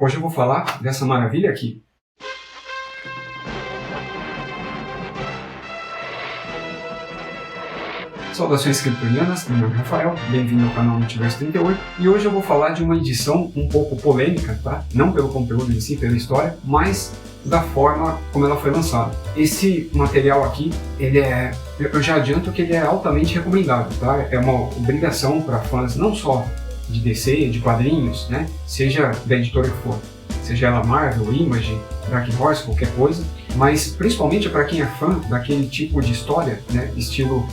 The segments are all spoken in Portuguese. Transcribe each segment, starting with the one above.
Hoje eu vou falar dessa maravilha aqui. Saudações criptonianas, meu nome é Rafael, bem-vindo ao canal Multiverso 38, e hoje eu vou falar de uma edição um pouco polêmica, tá? Não pelo conteúdo em si, pela história, mas da forma como ela foi lançada. Esse material aqui, eu já adianto que ele é altamente recomendado, tá? É uma obrigação para fãs não só de DC, de quadrinhos, né? Seja da editora que for, seja ela Marvel, Image, Dark Horse, qualquer coisa, mas principalmente para quem é fã daquele tipo de história, né? Estilo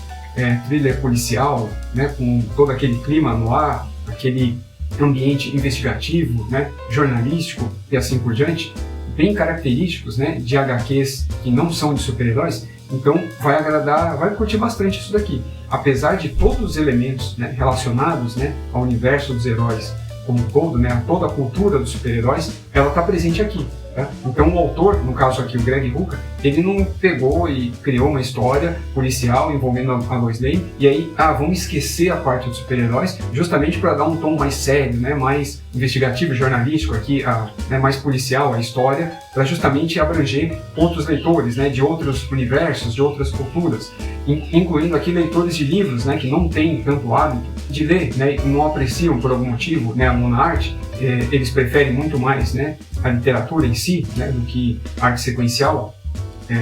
thriller policial, né, com todo aquele clima no ar, aquele ambiente investigativo, né, jornalístico e assim por diante, bem característicos, né, de HQs que não são de super-heróis. Então vai agradar, vai curtir bastante isso daqui. Apesar de todos os elementos, né, relacionados, né, ao universo dos heróis como um todo, né, a toda a cultura dos super-heróis, ela está presente aqui. Tá? Então o autor, no caso aqui o Greg Rucka, ele não pegou e criou uma história policial envolvendo a Lois Lane e aí, vamos esquecer a parte dos super-heróis justamente para dar um tom mais sério, né, mais investigativo, jornalístico aqui, né, mais policial a história, para justamente abranger outros leitores, né, de outros universos, de outras culturas, incluindo aqui leitores de livros, né, que não têm tanto hábito de ler, né, e não apreciam por algum motivo, né, a monoarte. Eles preferem muito mais, né, a literatura em si, né, do que a arte sequencial,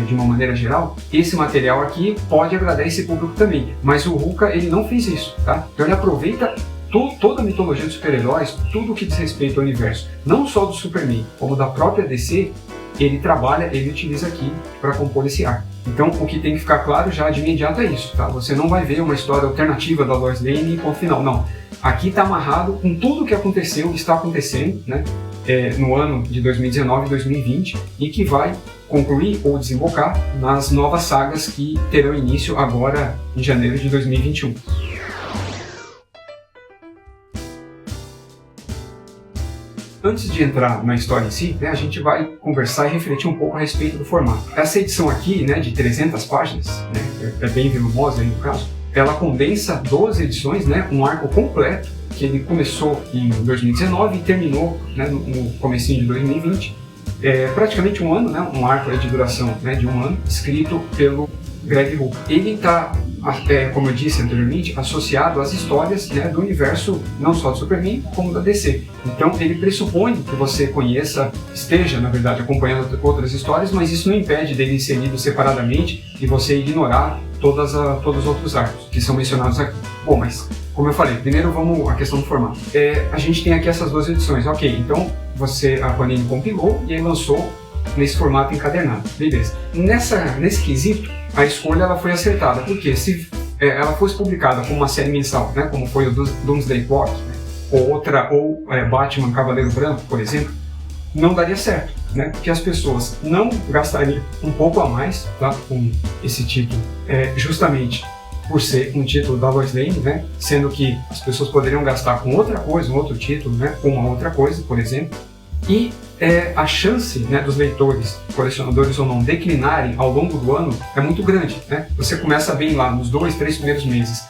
de uma maneira geral. Esse material aqui pode agradar esse público também, mas o Rucka, ele não fez isso, tá? Então ele aproveita toda a mitologia dos super-heróis, tudo que diz respeito ao universo, não só do Superman, como da própria DC, ele trabalha, ele utiliza aqui para compor esse arco. Então o que tem que ficar claro já de imediato é isso, tá? Você não vai ver uma história alternativa da Lois Lane e ponto final, não. Aqui está amarrado com tudo o que aconteceu, está acontecendo, né, no ano de 2019 e 2020 e que vai concluir ou desembocar nas novas sagas que terão início agora em janeiro de 2021. Antes de entrar na história em si, né, a gente vai conversar e refletir um pouco a respeito do formato. Essa edição aqui, né, de 300 páginas, né, é bem volumosa aí no caso, ela condensa 12 edições, né, um arco completo, que ele começou em 2019 e terminou, né, no comecinho de 2020. Praticamente um ano, né, um arco de duração, né, de um ano, escrito pelo Greg Rucka. Ele está, como eu disse anteriormente, associado às histórias, né, do universo não só do Superman, como da DC. Então ele pressupõe que você conheça, esteja, na verdade, acompanhando outras histórias, mas isso não impede dele ser lido separadamente e você ignorar todos os outros arcos que são mencionados aqui. Bom, mas como eu falei, primeiro vamos à questão do formato. A gente tem aqui essas duas edições, ok, então a Panini compilou e aí lançou nesse formato encadernado, beleza. Nesse quesito, a escolha ela foi acertada, porque se ela fosse publicada como uma série mensal, né, como foi o Doomsday Clock, né, ou Batman Cavaleiro Branco, por exemplo, não daria certo, né, porque as pessoas não gastariam um pouco a mais, tá, com esse título, justamente por ser um título da Lois Lane, né, sendo que as pessoas poderiam gastar com outra coisa, um outro título, né, com uma outra coisa, por exemplo, e a chance, né, dos leitores, colecionadores ou não, declinarem ao longo do ano é muito grande, né? Você começa bem lá nos 2, 3 primeiros meses,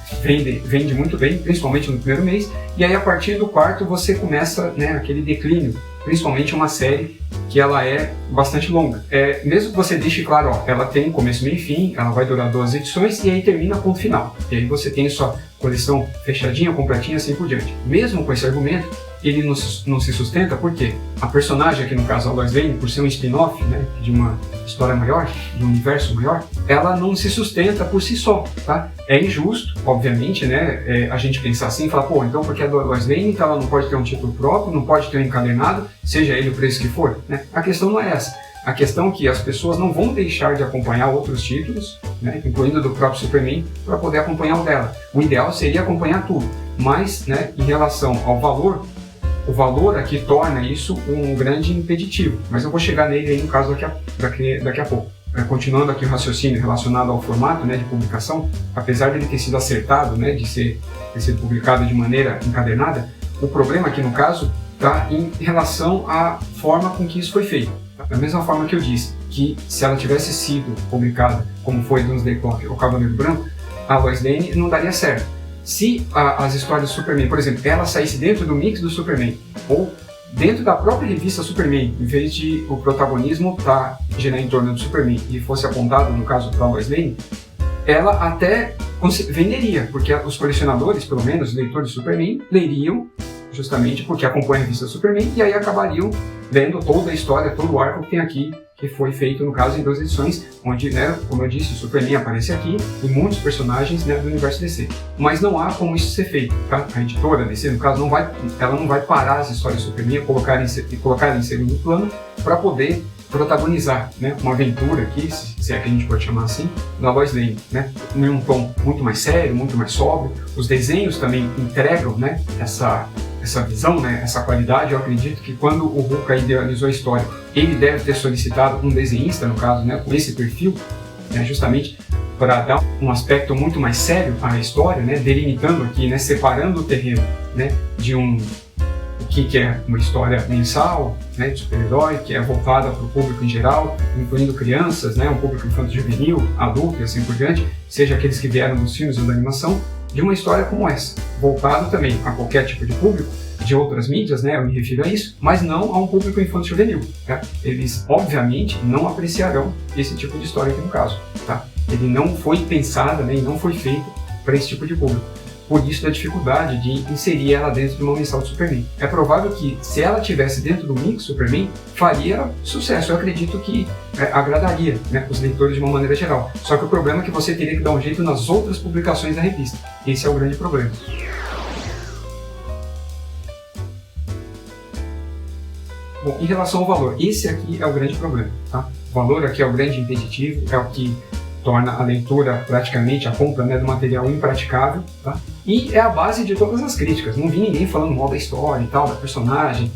vende muito bem, principalmente no primeiro mês, e aí a partir do quarto você começa, né, aquele declínio, principalmente uma série que ela é bastante longa. Mesmo que você deixe claro, ó, ela tem começo, meio e fim, ela vai durar 12 edições e aí termina ponto final. E aí você tem sua coleção fechadinha, completinha, assim por diante. Mesmo com esse argumento, ele não se sustenta porque a personagem, aqui no caso a Lois Lane, por ser um spin-off, né, de uma história maior, de um universo maior, ela não se sustenta por si só, tá? É injusto, obviamente, né, a gente pensar assim e falar, pô, então porque a Lois Lane, então ela não pode ter um título próprio, não pode ter um encadernado, seja ele o preço que for, né? A questão não é essa. A questão é que as pessoas não vão deixar de acompanhar outros títulos, né, incluindo do próprio Superman, para poder acompanhar o dela. O ideal seria acompanhar tudo, mas, né, em relação ao valor, o valor aqui torna isso um grande impeditivo, mas eu vou chegar nele aí no caso daqui a pouco. Continuando aqui o raciocínio relacionado ao formato, né, de publicação, apesar de ele ter sido acertado, né, ter sido publicado de maneira encadernada, o problema aqui no caso está em relação à forma com que isso foi feito. Da mesma forma que eu disse que se ela tivesse sido publicada como foi Doomsday Clock ou Cavaleiro Branco, a Lois Lane não daria certo. Se as histórias do Superman, por exemplo, ela saísse dentro do mix do Superman ou dentro da própria revista Superman, em vez de o protagonismo girar em torno do Superman e fosse apontado no caso da Lois Lane, ela até venderia, porque os colecionadores, pelo menos os leitores de Superman, leriam justamente porque acompanham a revista Superman e aí acabariam lendo toda a história, todo o arco que tem aqui, que foi feito, no caso, em 2 edições, onde, né, como eu disse, o Superman aparece aqui e muitos personagens, né, do universo DC. Mas não há como isso ser feito, tá? A editora DC, no caso, ela não vai parar as histórias do Superman e colocar em segundo plano para poder protagonizar, né, uma aventura aqui, se é que a gente pode chamar assim, da Lois Lane, né, em um tom muito mais sério, muito mais sóbrio. Os desenhos também entregam, né, essa visão, né, essa qualidade. Eu acredito que quando o Rucka idealizou a história, ele deve ter solicitado um desenhista, no caso, né, com esse perfil, né, justamente para dar um aspecto muito mais sério à história, né, delimitando aqui, né, separando o terreno, né, de o que é uma história mensal, né, de super-herói, que é voltada para o público em geral, incluindo crianças, né, um público infanto-juvenil, adulto e assim por diante, seja aqueles que vieram dos filmes ou da animação, de uma história como essa, voltado também a qualquer tipo de público, de outras mídias, né, eu me refiro a isso, mas não a um público infanto-juvenil, tá? Eles, obviamente, não apreciarão esse tipo de história aqui no caso, tá? Ele não foi pensado, né, e não foi feito para esse tipo de público. Por isso, a dificuldade de inserir ela dentro de uma mensal de Superman. É provável que, se ela estivesse dentro do mix Superman, faria sucesso. Eu acredito que agradaria, né, os leitores de uma maneira geral. Só que o problema é que você teria que dar um jeito nas outras publicações da revista. Esse é o grande problema. Bom, em relação ao valor, esse aqui é o grande problema, tá? O valor aqui é o grande impeditivo, é o que torna a leitura, praticamente, a compra, né, do material impraticável, tá? E é a base de todas as críticas. Não vi ninguém falando mal da história e tal, da personagem,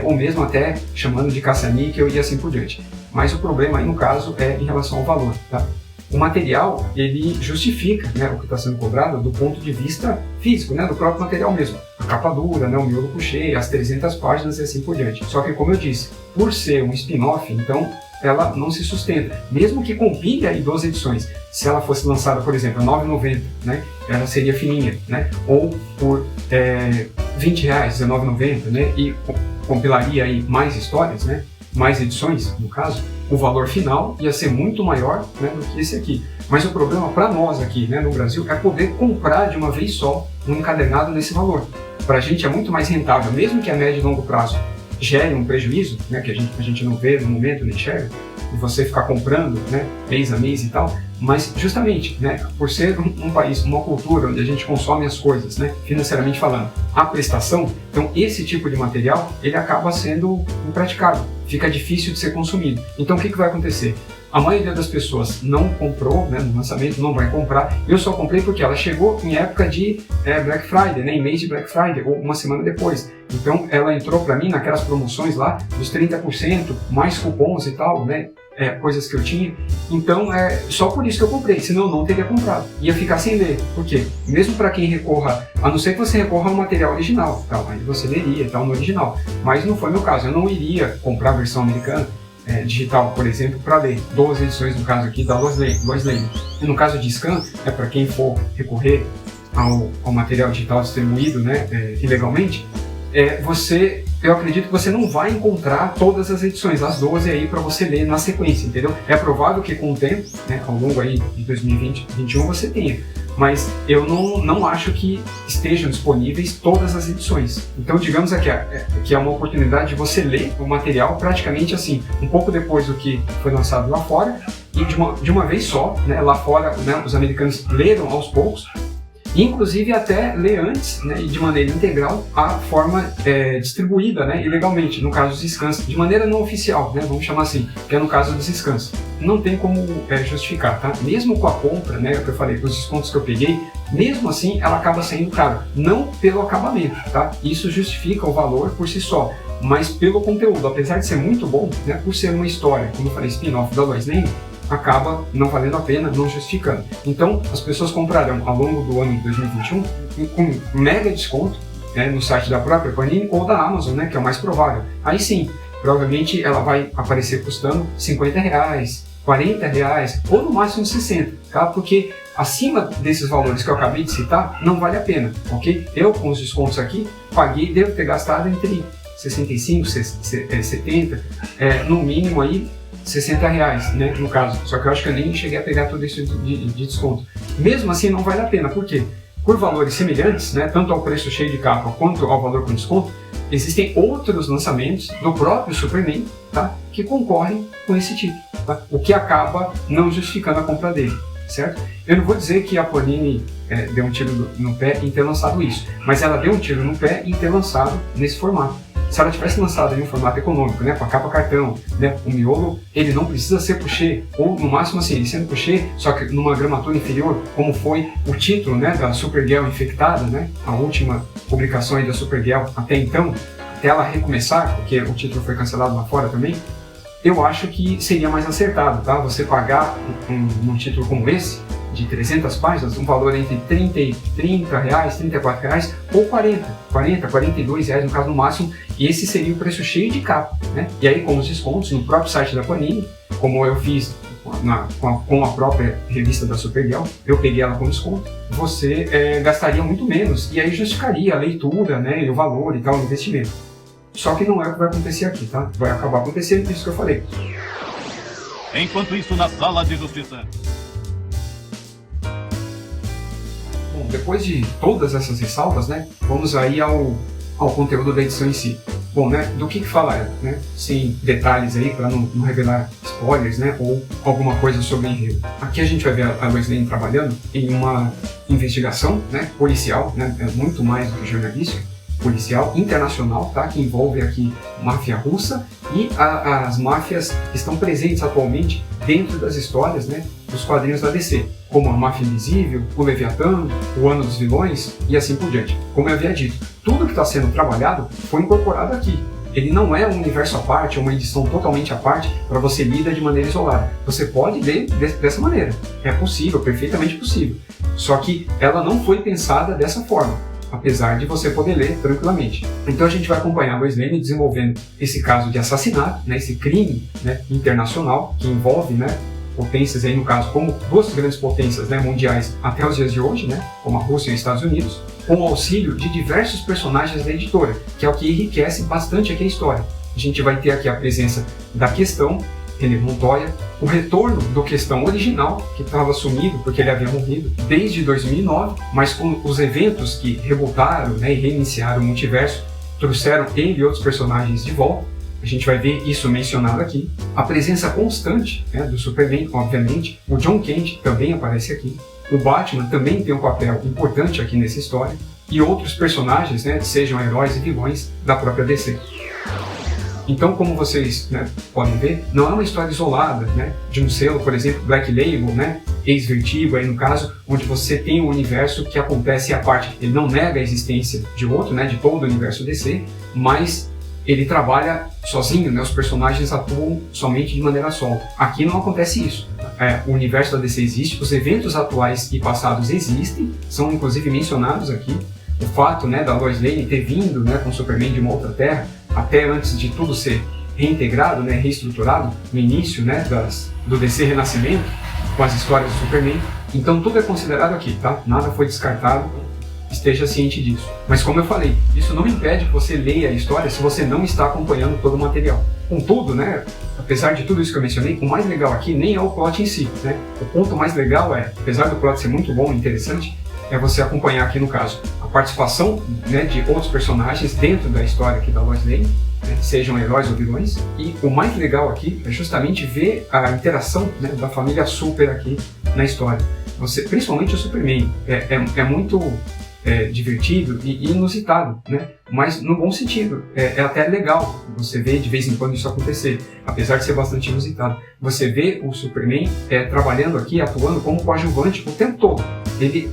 ou mesmo até chamando de caça-níquel e assim por diante. Mas o problema aí, no caso, é em relação ao valor, tá? O material, ele justifica, né, o que está sendo cobrado do ponto de vista físico, né, do próprio material mesmo. A capa dura, né, o miolo couché, as 300 páginas e assim por diante. Só que, como eu disse, por ser um spin-off, então ela não se sustenta. Mesmo que compile aí 12 edições, se ela fosse lançada, por exemplo, a R$ 9,90, né, ela seria fininha, né, ou por R$20, R$19,90, né, e compilaria aí mais histórias, né, mais edições, no caso, o valor final ia ser muito maior, né, do que esse aqui. Mas o problema para nós aqui, né, no Brasil, é poder comprar de uma vez só um encadernado nesse valor. Para a gente é muito mais rentável, mesmo que a médio e longo prazo gere um prejuízo, né, que a gente não vê no momento, nem enxerga, de você ficar comprando, né, mês a mês e tal, mas justamente, né, por ser um país, uma cultura onde a gente consome as coisas, né, financeiramente falando, a prestação, então esse tipo de material, ele acaba sendo impraticável, fica difícil de ser consumido. Então o que vai acontecer? A maioria das pessoas não comprou, né, no lançamento, não vai comprar. Eu só comprei porque ela chegou em época de Black Friday, né, em mês de Black Friday, ou uma semana depois. Então ela entrou para mim naquelas promoções lá, dos 30%, mais cupons e tal, né, coisas que eu tinha. Então só por isso que eu comprei, senão eu não teria comprado. Ia ficar sem ler. Por quê? Mesmo para quem recorra, a não ser que você recorra ao material original, tal, aí você leria tal, no original. Mas não foi meu caso, eu não iria comprar a versão americana, digital, por exemplo, para ler 12 edições, no caso aqui, da Lois Lane. E no caso de scan, para quem for recorrer ao material digital distribuído, né, ilegalmente, eu acredito que você não vai encontrar todas as edições, as 12 aí, para você ler na sequência, entendeu? É provável que com o tempo, né, ao longo aí de 2020, 2021, você tenha. Mas eu não acho que estejam disponíveis todas as edições. Então, digamos aqui que é uma oportunidade de você ler o material praticamente assim, um pouco depois do que foi lançado lá fora, e de uma vez só, né, lá fora, né, os americanos leram aos poucos, inclusive até ler antes, né, e de maneira integral, a forma distribuída, né, ilegalmente, no caso dos scans, de maneira não oficial, né, vamos chamar assim, que é no caso dos scans. Não tem como justificar, tá? Mesmo com a compra, né, que eu falei, com os descontos que eu peguei, mesmo assim ela acaba saindo cara, não pelo acabamento, tá? Isso justifica o valor por si só, mas pelo conteúdo, apesar de ser muito bom, né, por ser uma história, como eu falei, spin-off da Lois Lane, acaba não valendo a pena, não justificando. Então, as pessoas comprarão ao longo do ano de 2021 com mega desconto, né, no site da própria Panini ou da Amazon, né, que é o mais provável. Aí sim, provavelmente ela vai aparecer custando R$50, R$40 ou no máximo 60, tá? Porque acima desses valores que eu acabei de citar, não vale a pena, ok? Eu, com os descontos aqui, devo ter gastado entre 65, 70, no mínimo aí R$60, né, no caso. Só que eu acho que eu nem cheguei a pegar tudo isso de desconto. Mesmo assim, não vale a pena. Por quê? Por valores semelhantes, né, tanto ao preço cheio de capa quanto ao valor com desconto, existem outros lançamentos do próprio Superman, tá, que concorrem com esse título, tá, o que acaba não justificando a compra dele, certo? Eu não vou dizer que a Panini deu um tiro no pé em ter lançado isso, mas ela deu um tiro no pé em ter lançado nesse formato. Se ela tivesse lançado em um formato econômico, né, com a capa cartão, né, o miolo, ele não precisa ser puxê, ou no máximo assim, ele sendo puxê, só que numa gramatura inferior, como foi o título, né, da Supergirl infectada, né, a última publicação aí da Supergirl até então, até ela recomeçar, porque o título foi cancelado lá fora também, eu acho que seria mais acertado, tá? Você pagar um título como esse, de 300 páginas, um valor entre R$30, R$34 ou R$40, R$42 no caso no máximo, e esse seria o preço cheio de capa, né? E aí com os descontos no próprio site da Panini, como eu fiz com a própria revista da Supergirl, eu peguei ela com desconto, você gastaria muito menos, e aí justificaria a leitura, né, e o valor e tal, o investimento. Só que não é o que vai acontecer aqui, tá? Vai acabar acontecendo isso que eu falei. Enquanto isso, na sala de justiça. Bom, depois de todas essas ressalvas, né, vamos aí ao conteúdo da edição em si. Bom, né, do que fala ela, né? Sem detalhes aí, para não revelar spoilers, né, ou alguma coisa sobre o enredo. Aqui a gente vai ver a Lois Lane trabalhando em uma investigação, né, policial, né, muito mais do que jornalística, policial internacional, tá? Que envolve aqui máfia russa e as máfias que estão presentes atualmente dentro das histórias, né, dos quadrinhos da DC, como a Máfia Invisível, o Leviatã, o Ano dos Vilões e assim por diante. Como eu havia dito, tudo que está sendo trabalhado foi incorporado aqui. Ele não é um universo à parte, uma edição totalmente à parte para você lida de maneira isolada. Você pode ler dessa maneira, é possível, perfeitamente possível. Só que ela não foi pensada dessa forma, apesar de você poder ler tranquilamente. Então a gente vai acompanhar a Lois Lane desenvolvendo esse caso de assassinato, né, esse crime, né, internacional que envolve, né, potências aí no caso como duas grandes potências, né, mundiais até os dias de hoje, né, como a Rússia e os Estados Unidos, com o auxílio de diversos personagens da editora, que é o que enriquece bastante aqui a história. A gente vai ter aqui a presença da Questão, René Montoya, o retorno do Questão original, que estava sumido porque ele havia morrido desde 2009, mas com os eventos que rebotaram, né, e reiniciaram o multiverso, trouxeram ele e outros personagens de volta. A gente vai ver isso mencionado aqui. A presença constante, né, do Superman, obviamente. O John Kent também aparece aqui. O Batman também tem um papel importante aqui nessa história. E outros personagens, né, sejam heróis e vilões da própria DC. Então, como vocês, né, podem ver, não é uma história isolada, né, de um selo, por exemplo, Black Label, né, ex-Vertigo, aí no caso, onde você tem um universo que acontece à parte. Ele não nega a existência de outro, né, de todo o universo DC, mas ele trabalha sozinho, né, os personagens atuam somente de maneira solo. Aqui não acontece isso. O universo da DC existe, os eventos atuais e passados existem, são inclusive mencionados aqui. O fato, né, da Lois Lane ter vindo, né, com o Superman de uma outra terra, até antes de tudo ser reintegrado, né, reestruturado, no início, né, do DC Renascimento, com as histórias do Superman. Então tudo é considerado aqui, tá? Nada foi descartado, esteja ciente disso. Mas como eu falei, isso não impede que você leia a história se você não está acompanhando todo o material. Contudo, né, apesar de tudo isso que eu mencionei, o mais legal aqui nem é o plot em si, né? O ponto mais legal é, apesar do plot ser muito bom e interessante, é você acompanhar aqui no caso a participação, né, de outros personagens dentro da história aqui da Lois Lane, né, sejam heróis ou vilões, e o mais legal aqui é justamente ver a interação, né, da família Super aqui na história. Você, principalmente o Superman, é muito divertido e inusitado, né? Mas no bom sentido, é até legal você ver de vez em quando isso acontecer, apesar de ser bastante inusitado. Você vê o Superman trabalhando aqui, atuando como coadjuvante o tempo todo.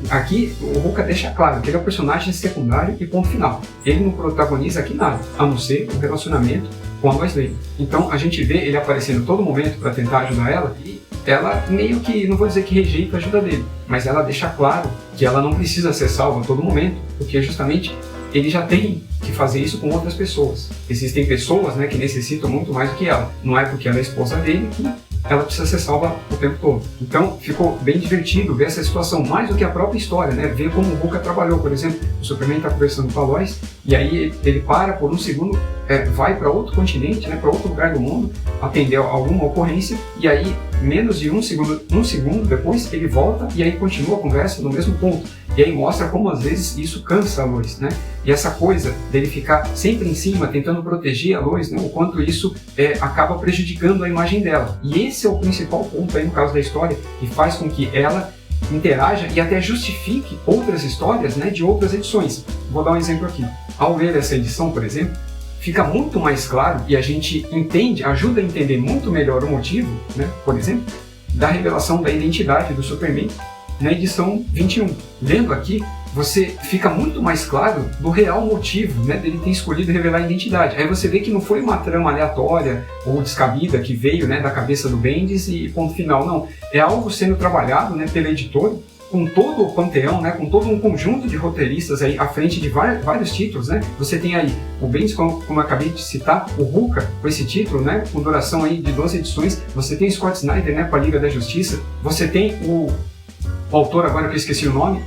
Aqui o Rucka deixa claro que ele é um personagem secundário e ponto final. Ele não protagoniza aqui nada, a não ser o relacionamento com a Lois Lane. Então a gente vê ele aparecendo todo momento para tentar ajudar ela e ela meio que, não vou dizer que rejeita a ajuda dele, mas ela deixa claro que ela não precisa ser salva a todo momento, porque justamente ele já tem que fazer isso com outras pessoas. Existem pessoas, né, que necessitam muito mais do que ela. Não é porque ela é esposa dele que ela precisa ser salva o tempo todo. Então ficou bem divertido ver essa situação, mais do que a própria história, né? Ver como o Ruka trabalhou, por exemplo, o Superman está conversando com a Lois, e aí ele para por um segundo, vai para outro continente, né? Para outro lugar do mundo, atender a alguma ocorrência, e aí menos de um segundo depois ele volta e aí continua a conversa no mesmo ponto. E aí mostra como às vezes isso cansa a Lois, né? E essa coisa dele ficar sempre em cima, tentando proteger a Lois, né? O quanto isso acaba prejudicando a imagem dela. E esse é o principal ponto aí no caso da história, que faz com que ela interaja e até justifique outras histórias, né? De outras edições. Vou dar um exemplo aqui. Ao ler essa edição, por exemplo, fica muito mais claro e a gente ajuda a entender muito melhor o motivo, né? Por exemplo, da revelação da identidade do Superman na edição 21. Lendo aqui, você fica muito mais claro do real motivo, né, dele ter escolhido revelar a identidade. Aí você vê que não foi uma trama aleatória ou descabida que veio, né, da cabeça do Bendis e ponto final, não. É algo sendo trabalhado, né, pela editora, com todo o panteão, né, com todo um conjunto de roteiristas aí à frente de vários títulos, né? Você tem aí o Bendis, como eu acabei de citar, o Ruka com esse título, né, com duração aí de 12 edições. Você tem Scott Snyder, né, com a Liga da Justiça. Você tem o autor, agora que eu esqueci o nome,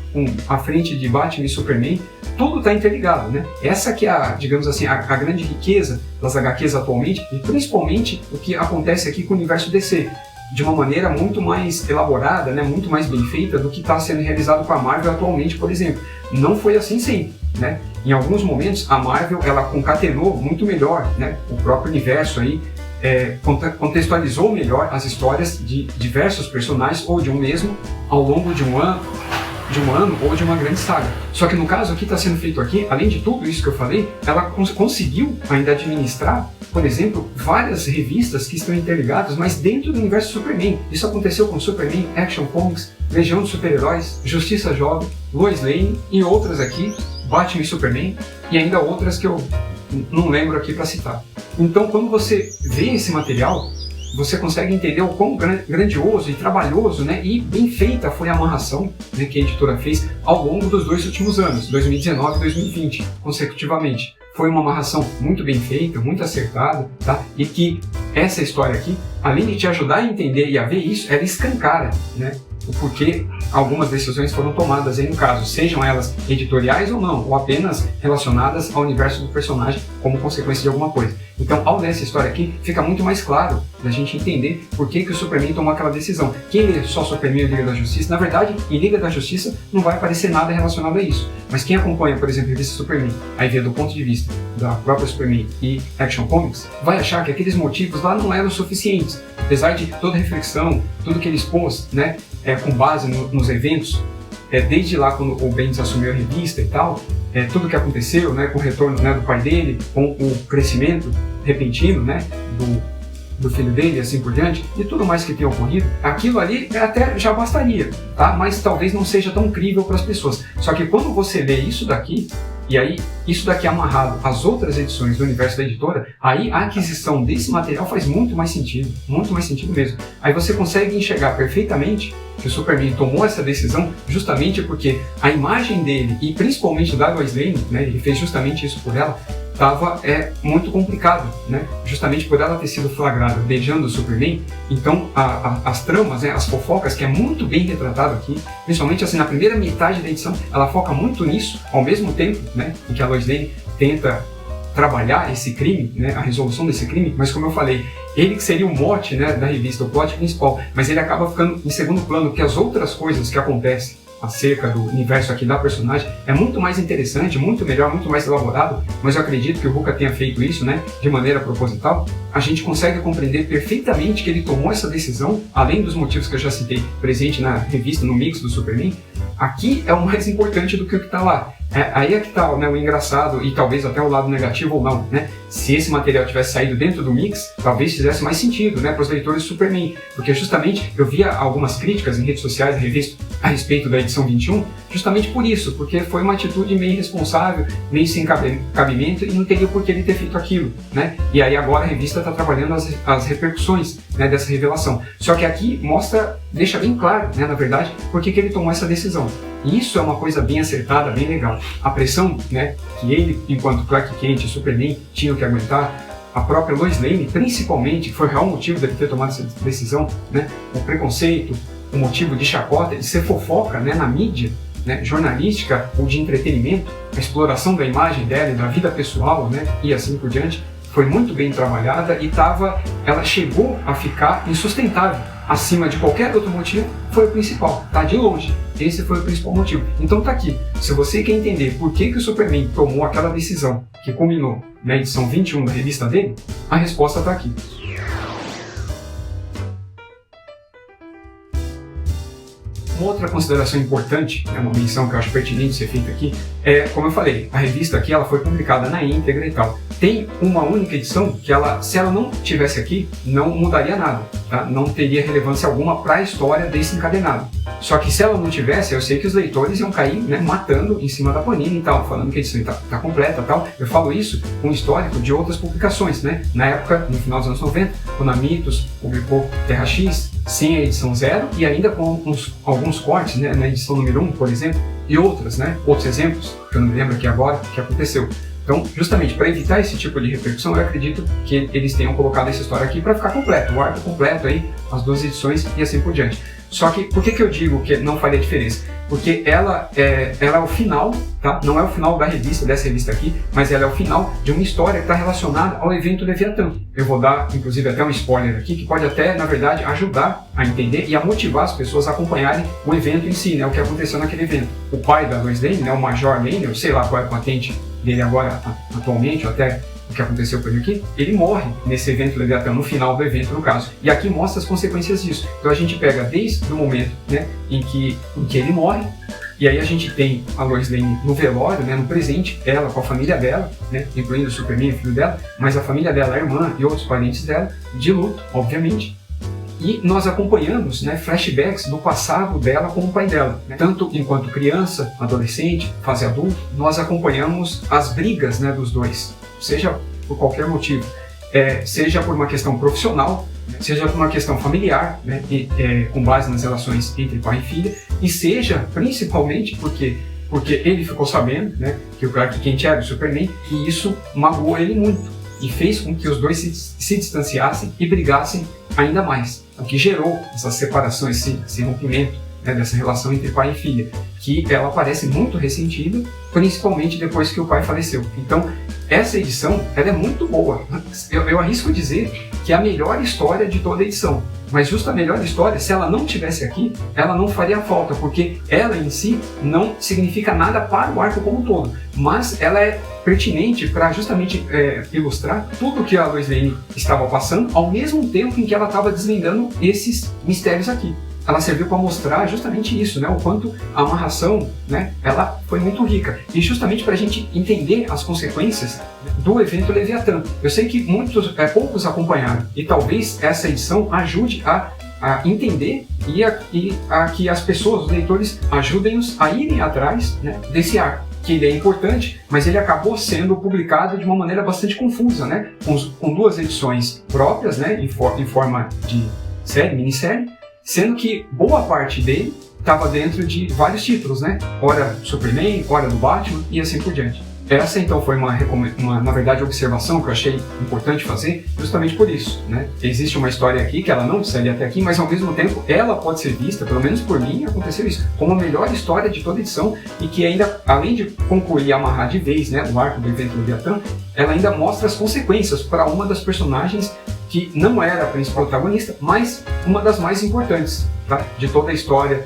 à frente de Batman e Superman. Tudo está interligado, né? Essa que é, digamos assim, a grande riqueza das HQs atualmente, e principalmente o que acontece aqui com o universo DC, de uma maneira muito mais elaborada, né? Muito mais bem feita do que está sendo realizado com a Marvel atualmente, por exemplo. Não foi assim sempre, né? Em alguns momentos, a Marvel, ela concatenou muito melhor, né, o próprio universo aí, contextualizou melhor as histórias de diversos personagens ou de um mesmo ao longo de um ano ou de uma grande saga. Só que no caso aqui está sendo feito aqui, além de tudo isso que eu falei, ela conseguiu ainda administrar, por exemplo, várias revistas que estão interligadas, mas dentro do universo Superman. Isso aconteceu com Superman, Action Comics, Legião dos Super-Heróis, Justiça Jovem, Lois Lane e outras aqui, Batman e Superman, e ainda outras que eu não lembro aqui para citar. Então, quando você vê esse material, você consegue entender o quão grandioso e trabalhoso, né, e bem feita foi a amarração, né, que a editora fez ao longo dos 2 últimos anos, 2019 e 2020, consecutivamente. Foi uma amarração muito bem feita, muito acertada, tá? E que essa história aqui, além de te ajudar a entender e a ver isso, ela escancara, né, o porquê algumas decisões foram tomadas aí no caso, sejam elas editoriais ou não, ou apenas relacionadas ao universo do personagem como consequência de alguma coisa. Então, ao ler essa história aqui, fica muito mais claro da gente entender por que o Superman tomou aquela decisão. Quem é só Superman e Liga da Justiça? Na verdade, em Liga da Justiça não vai aparecer nada relacionado a isso. Mas quem acompanha, por exemplo, a revista Superman, aí vê do ponto de vista da própria Superman e Action Comics, vai achar que aqueles motivos lá não eram suficientes. Apesar de toda a reflexão, tudo que ele expôs, né, com base nos eventos, desde lá quando o Bendis assumiu a revista e tal, tudo que aconteceu, né, com o retorno, né, do pai dele, com o crescimento repentino, né, do filho dele e assim por diante, e tudo mais que tem ocorrido, aquilo ali até já bastaria, tá? Mas talvez não seja tão crível para as pessoas. Só que quando você lê isso daqui, e aí isso daqui amarrado às outras edições do universo da editora, aí a aquisição desse material faz muito mais sentido mesmo. Aí você consegue enxergar perfeitamente que o Superman tomou essa decisão justamente porque a imagem dele, e principalmente da Lois Lane, né, ele fez justamente isso por ela, estava muito complicado, né? Justamente por ela ter sido flagrada beijando o Superman. Então as tramas, né, as fofocas, que é muito bem retratado aqui, principalmente assim na primeira metade da edição, ela foca muito nisso, ao mesmo tempo, né, em que a Lois Lane tenta trabalhar esse crime, né, a resolução desse crime, mas como eu falei, ele que seria o mote, né, da revista, o plot principal, mas ele acaba ficando em segundo plano, porque as outras coisas que acontecem acerca do universo aqui da personagem é muito mais interessante, muito melhor, muito mais elaborado, mas eu acredito que o Ruka tenha feito isso, né, de maneira proposital. A gente consegue compreender perfeitamente que ele tomou essa decisão, além dos motivos que eu já citei, presente na revista, no mix do Superman. Aqui é o mais importante do que o que está lá. Aí é que está, né, o engraçado e talvez até o lado negativo ou não, né? Se esse material tivesse saído dentro do mix, talvez fizesse mais sentido, né, para os leitores do Superman, porque justamente eu via algumas críticas em redes sociais da revista a respeito da edição 21, justamente por isso, porque foi uma atitude meio irresponsável, meio sem cabimento e não teria por que ele ter feito aquilo, né? E aí agora a revista está trabalhando as repercussões, né, dessa revelação. Só que aqui deixa bem claro, né, na verdade, por que ele tomou essa decisão. E isso é uma coisa bem acertada, bem legal. A pressão, né, que ele, enquanto Clark Kent e Superman, tinham que aguentar, a própria Lois Lane, principalmente, foi o real motivo dele ter tomado essa decisão, né? O preconceito, o motivo de chacota, de ser fofoca, né, na mídia, né, jornalística ou de entretenimento, a exploração da imagem dela e da vida pessoal, né, e assim por diante, foi muito bem trabalhada e ela chegou a ficar insustentável. Acima de qualquer outro motivo, foi o principal, tá? De longe. Esse foi o principal motivo. Então tá aqui. Se você quer entender por que o Superman tomou aquela decisão que culminou na edição 21 da revista dele, a resposta tá aqui. Uma outra consideração importante, uma menção que eu acho pertinente ser feita aqui, é, como eu falei, a revista aqui ela foi publicada na íntegra e tal. Tem uma única edição que se ela não tivesse aqui, não mudaria nada, tá? Não teria relevância alguma para a história desse encadernado. Só que se ela não tivesse, eu sei que os leitores iam cair, né, matando em cima da Panini e tal, falando que a edição tá completa e tal. Eu falo isso com histórico de outras publicações, né? Na época, no final dos anos 90, quando a Mitos publicou Terra X, sem a edição 0 e ainda com alguns cortes, né, na edição número 1, por exemplo, e outros exemplos, que eu não me lembro aqui agora, que aconteceu. Então, justamente para evitar esse tipo de repercussão, eu acredito que eles tenham colocado essa história aqui para ficar completo, o arco completo aí, as 2 edições e assim por diante. Só que, por que eu digo que não faria diferença? Porque ela é o final, tá? Não é o final da revista, dessa revista aqui, mas ela é o final de uma história que está relacionada ao evento Leviatã. Eu vou dar, inclusive, até um spoiler aqui, que pode até, na verdade, ajudar a entender e a motivar as pessoas a acompanharem o evento em si, né? O que aconteceu naquele evento. O pai da Lois Lane, né? O Major Lane, eu sei lá qual é a patente dele agora, atualmente, ou até o que aconteceu com ele aqui, ele morre nesse evento Leviatã, no final do evento, no caso. E aqui mostra as consequências disso. Então a gente pega desde o momento, né, em que ele morre, e aí a gente tem a Lois Lane no velório, né, no presente, ela com a família dela, né, incluindo o Superman, o filho dela, mas a família dela, a irmã e outros parentes dela, de luto, obviamente. E nós acompanhamos, né, flashbacks do passado dela com o pai dela. Né? Tanto enquanto criança, adolescente, fase adulto, nós acompanhamos as brigas, né, dos dois. Seja por qualquer motivo, seja por uma questão profissional, seja por uma questão familiar, né, com base nas relações entre pai e filha, e seja principalmente porque ele ficou sabendo, né, que o Clark Kent era o Superman, e isso magoou ele muito, e fez com que os dois se distanciassem e brigassem ainda mais, o que gerou essa separação, esse rompimento, né, dessa relação entre pai e filha, que ela parece muito ressentida, principalmente depois que o pai faleceu. Então, essa edição, ela é muito boa. Eu arrisco dizer que é a melhor história de toda a edição. Mas justa a melhor história, se ela não tivesse aqui, ela não faria falta, porque ela em si não significa nada para o arco como um todo. Mas ela é pertinente para justamente ilustrar tudo que a Lois Lane estava passando, ao mesmo tempo em que ela estava desvendando esses mistérios aqui. Ela serviu para mostrar justamente isso, né? O quanto a amarração, né, ela foi muito rica. E justamente para a gente entender as consequências do evento Leviatã. Eu sei que poucos acompanharam, e talvez essa edição ajude a entender e a que as pessoas, os leitores, ajudem-nos a irem atrás, né, desse arco. Que ele é importante, mas ele acabou sendo publicado de uma maneira bastante confusa, né? Com 2 edições próprias, né, em forma de minissérie, sendo que boa parte dele estava dentro de vários títulos, né? Ora Superman, ora do Batman e assim por diante. Essa então foi na verdade, observação que eu achei importante fazer, justamente por isso, né? Existe uma história aqui que ela não segue até aqui, mas ao mesmo tempo ela pode ser vista, pelo menos por mim aconteceu isso, como a melhor história de toda a edição, e que ainda, além de concluir e amarrar de vez, né, o arco do evento Leviatã, ela ainda mostra as consequências para uma das personagens que não era a principal protagonista, mas uma das mais importantes, tá, de toda a história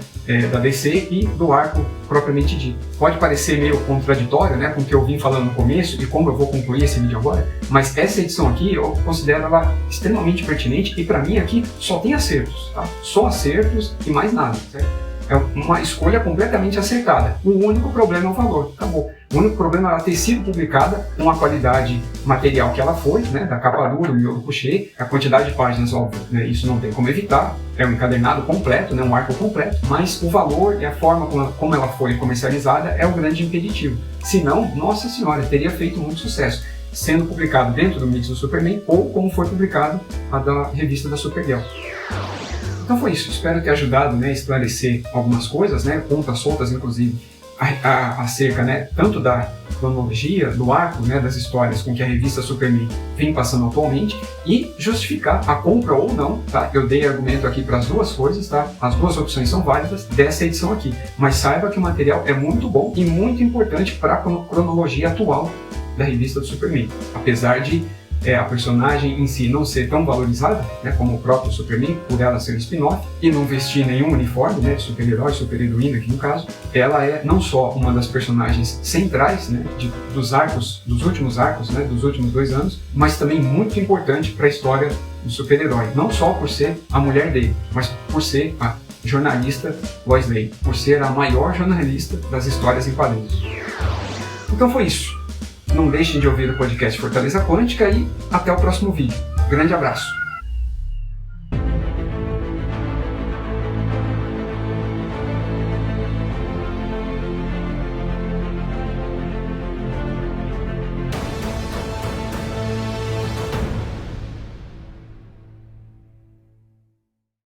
da DC e do arco propriamente dito. Pode parecer meio contraditório, né, com o que eu vim falando no começo e como eu vou concluir esse vídeo agora, mas essa edição aqui eu considero ela extremamente pertinente e para mim aqui só tem acertos, tá? Só acertos e mais nada, certo? É uma escolha completamente acertada. O único problema é o valor, acabou. O único problema é ela ter sido publicada com a qualidade material que ela foi, né, da capa dura, o miolo couché, a quantidade de páginas, óbvio, né, isso não tem como evitar, é um encadernado completo, né, um arco completo, mas o valor e a forma como ela foi comercializada é o grande impeditivo. Senão, nossa senhora, teria feito muito sucesso, sendo publicado dentro do mix do Superman ou como foi publicado a da revista da Supergirl. Então foi isso, espero ter ajudado, né, a esclarecer algumas coisas, né, pontas soltas inclusive, acerca, né, tanto da cronologia, do arco, né, das histórias com que a revista Superman vem passando atualmente e justificar a compra ou não, tá? Eu dei argumento aqui para as duas coisas, tá? As duas opções são válidas dessa edição aqui, mas saiba que o material é muito bom e muito importante para a cronologia atual da revista do Superman, apesar de a personagem em si não ser tão valorizada, né, como o próprio Superman, por ela ser um spin-off e não vestir nenhum uniforme, né, de super-herói, super-heroína aqui no caso. Ela é não só uma das personagens centrais, né, dos últimos arcos, né, dos últimos 2 anos, mas também muito importante para a história do super-herói, não só por ser a mulher dele, mas por ser a jornalista Lois Lane, por ser a maior jornalista das histórias em quadrinhos. Então foi isso. Não deixem de ouvir o podcast Fortaleza Quântica e até o próximo vídeo. Grande abraço!